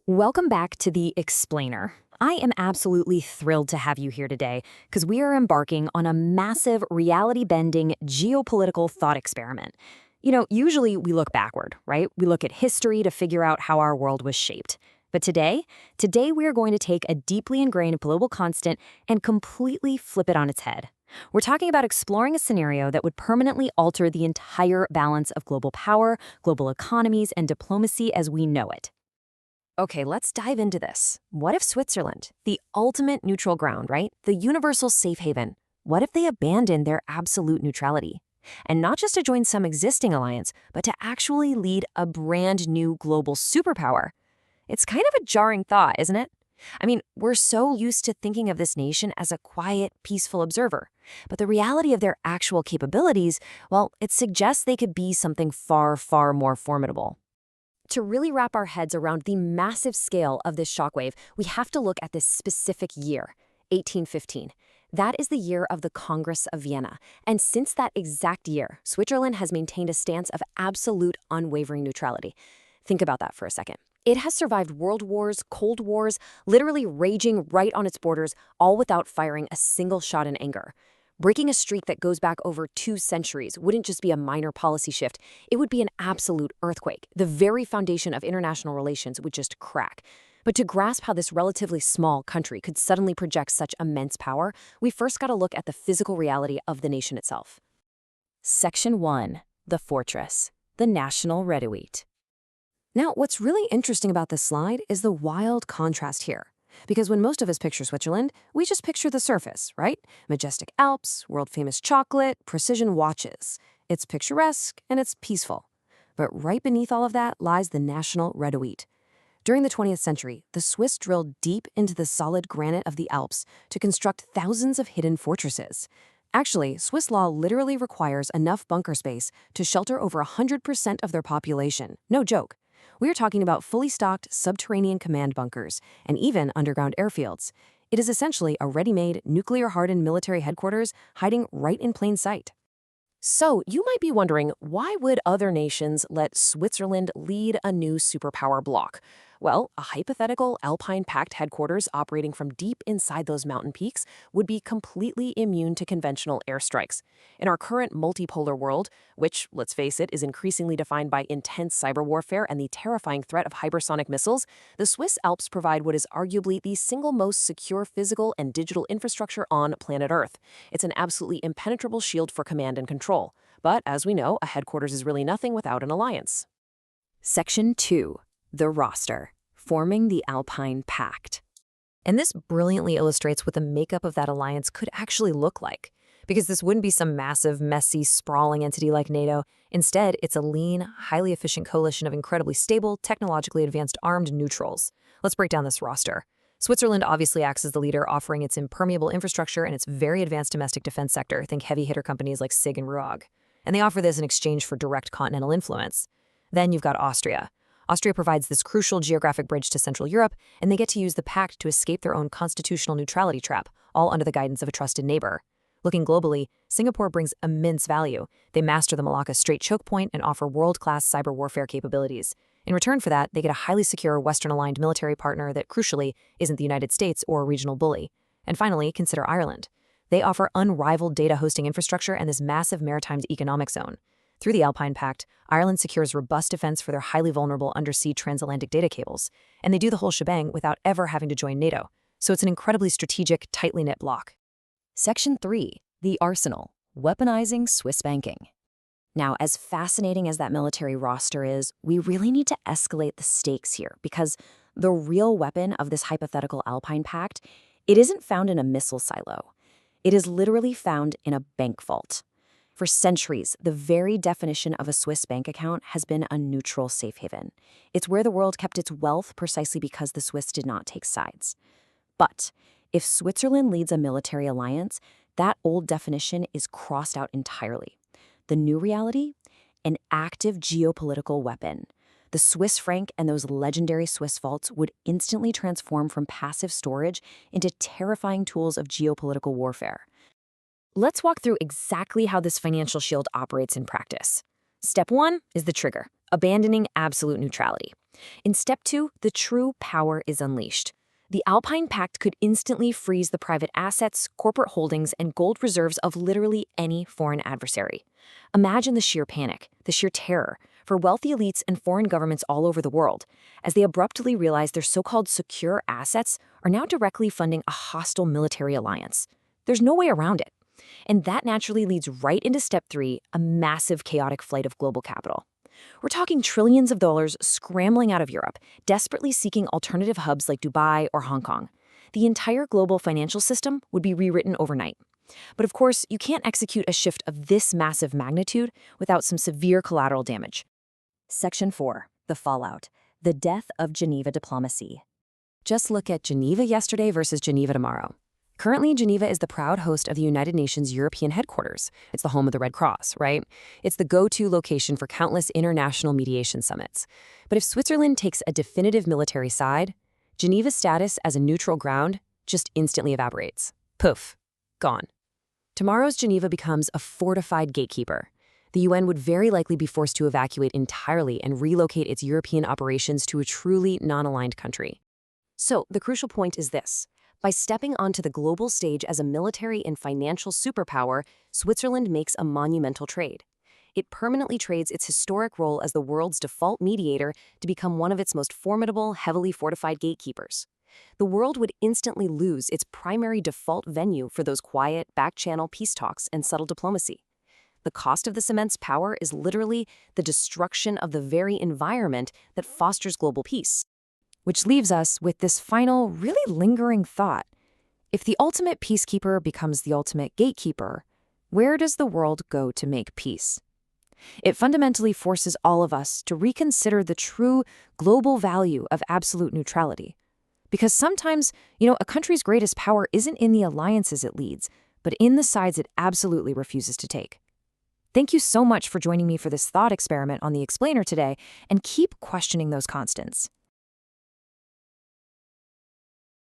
Welcome back to The Explainer. I am absolutely thrilled to have you here today because we are embarking on a massive reality-bending geopolitical thought experiment. Usually we look backward, right? We look at history to figure out how our world was shaped. But today we are going to take a deeply ingrained global constant and completely flip it on its head. We're talking about exploring a scenario that would permanently alter the entire balance of global power, global economies, and diplomacy as we know it. Okay, let's dive into this. What if Switzerland, the ultimate neutral ground, right? The universal safe haven, what if they abandoned their absolute neutrality? And not just to join some existing alliance, but to actually lead a brand new global superpower. It's kind of a jarring thought, isn't it? I mean, we're so used to thinking of this nation as a quiet, peaceful observer. But the reality of their actual capabilities, well, it suggests they could be something far, far more formidable. To really wrap our heads around the massive scale of this shockwave, we have to look at this specific year, 1815. That is the year of the Congress of Vienna. And since that exact year, Switzerland has maintained a stance of absolute unwavering neutrality. Think about that for a second. It has survived world wars, cold wars, literally raging right on its borders, all without firing a single shot in anger. Breaking a streak that goes back over 2 centuries wouldn't just be a minor policy shift, it would be an absolute earthquake. The very foundation of international relations would just crack. But to grasp how this relatively small country could suddenly project such immense power, we first got to look at the physical reality of the nation itself. Section 1. The Fortress. The National Redoubt. Now, what's really interesting about this slide is the wild contrast here. Because when most of us picture Switzerland, we just picture the surface, right? Majestic Alps, world-famous chocolate, precision watches. It's picturesque and it's peaceful. But right beneath all of that lies the national redoubt. During the 20th century, the Swiss drilled deep into the solid granite of the Alps to construct thousands of hidden fortresses. Actually, Swiss law literally requires enough bunker space to shelter over 100% of their population. No joke. We are talking about fully stocked subterranean command bunkers and even underground airfields. It is essentially a ready-made, nuclear-hardened military headquarters hiding right in plain sight. So, you might be wondering, why would other nations let Switzerland lead a new superpower bloc? Well, a hypothetical Alpine Pact headquarters operating from deep inside those mountain peaks would be completely immune to conventional airstrikes. In our current multipolar world, which, let's face it, is increasingly defined by intense cyber warfare and the terrifying threat of hypersonic missiles, the Swiss Alps provide what is arguably the single most secure physical and digital infrastructure on planet Earth. It's an absolutely impenetrable shield for command and control. But as we know, a headquarters is really nothing without an alliance. Section 2. The roster, forming the Alpine Pact. And this brilliantly illustrates what the makeup of that alliance could actually look like. Because this wouldn't be some massive, messy, sprawling entity like NATO. Instead, it's a lean, highly efficient coalition of incredibly stable, technologically advanced armed neutrals. Let's break down this roster. Switzerland obviously acts as the leader, offering its impermeable infrastructure and its very advanced domestic defense sector. Think heavy hitter companies like SIG and RUAG. And they offer this in exchange for direct continental influence. Then you've got Austria. Austria provides this crucial geographic bridge to Central Europe, and they get to use the pact to escape their own constitutional neutrality trap, all under the guidance of a trusted neighbor. Looking globally, Singapore brings immense value. They master the Malacca Strait choke point and offer world-class cyber warfare capabilities. In return for that, they get a highly secure Western-aligned military partner that, crucially, isn't the United States or a regional bully. And finally, consider Ireland. They offer unrivaled data hosting infrastructure and this massive maritime economic zone. Through the Alpine Pact, Ireland secures robust defense for their highly vulnerable undersea transatlantic data cables, and they do the whole shebang without ever having to join NATO. So it's an incredibly strategic, tightly knit bloc. Section 3. The Arsenal, weaponizing Swiss banking. Now, as fascinating as that military roster is, we really need to escalate the stakes here because the real weapon of this hypothetical Alpine Pact, it isn't found in a missile silo. It is literally found in a bank vault. For centuries, the very definition of a Swiss bank account has been a neutral safe haven. It's where the world kept its wealth precisely because the Swiss did not take sides. But if Switzerland leads a military alliance, that old definition is crossed out entirely. The new reality? An active geopolitical weapon. The Swiss franc and those legendary Swiss vaults would instantly transform from passive storage into terrifying tools of geopolitical warfare. Let's walk through exactly how this financial shield operates in practice. Step 1 is the trigger, abandoning absolute neutrality. In step 2, the true power is unleashed. The Alpine Pact could instantly freeze the private assets, corporate holdings, and gold reserves of literally any foreign adversary. Imagine the sheer panic, the sheer terror, for wealthy elites and foreign governments all over the world, as they abruptly realize their so-called secure assets are now directly funding a hostile military alliance. There's no way around it. And that naturally leads right into step 3, a massive chaotic flight of global capital. We're talking trillions of dollars scrambling out of Europe, desperately seeking alternative hubs like Dubai or Hong Kong. The entire global financial system would be rewritten overnight. But of course, you can't execute a shift of this massive magnitude without some severe collateral damage. Section 4, the fallout, the death of Geneva diplomacy. Just look at Geneva yesterday versus Geneva tomorrow. Currently, Geneva is the proud host of the United Nations European headquarters. It's the home of the Red Cross, right? It's the go-to location for countless international mediation summits. But if Switzerland takes a definitive military side, Geneva's status as a neutral ground just instantly evaporates. Poof, gone. Tomorrow's Geneva becomes a fortified gatekeeper. The UN would very likely be forced to evacuate entirely and relocate its European operations to a truly non-aligned country. So, the crucial point is this. By stepping onto the global stage as a military and financial superpower, Switzerland makes a monumental trade. It permanently trades its historic role as the world's default mediator to become one of its most formidable, heavily fortified gatekeepers. The world would instantly lose its primary default venue for those quiet, back-channel peace talks and subtle diplomacy. The cost of this immense power is literally the destruction of the very environment that fosters global peace. Which leaves us with this final, really lingering thought. If the ultimate peacekeeper becomes the ultimate gatekeeper, where does the world go to make peace? It fundamentally forces all of us to reconsider the true global value of absolute neutrality. Because sometimes, a country's greatest power isn't in the alliances it leads, but in the sides it absolutely refuses to take. Thank you so much for joining me for this thought experiment on The Explainer today, and keep questioning those constants.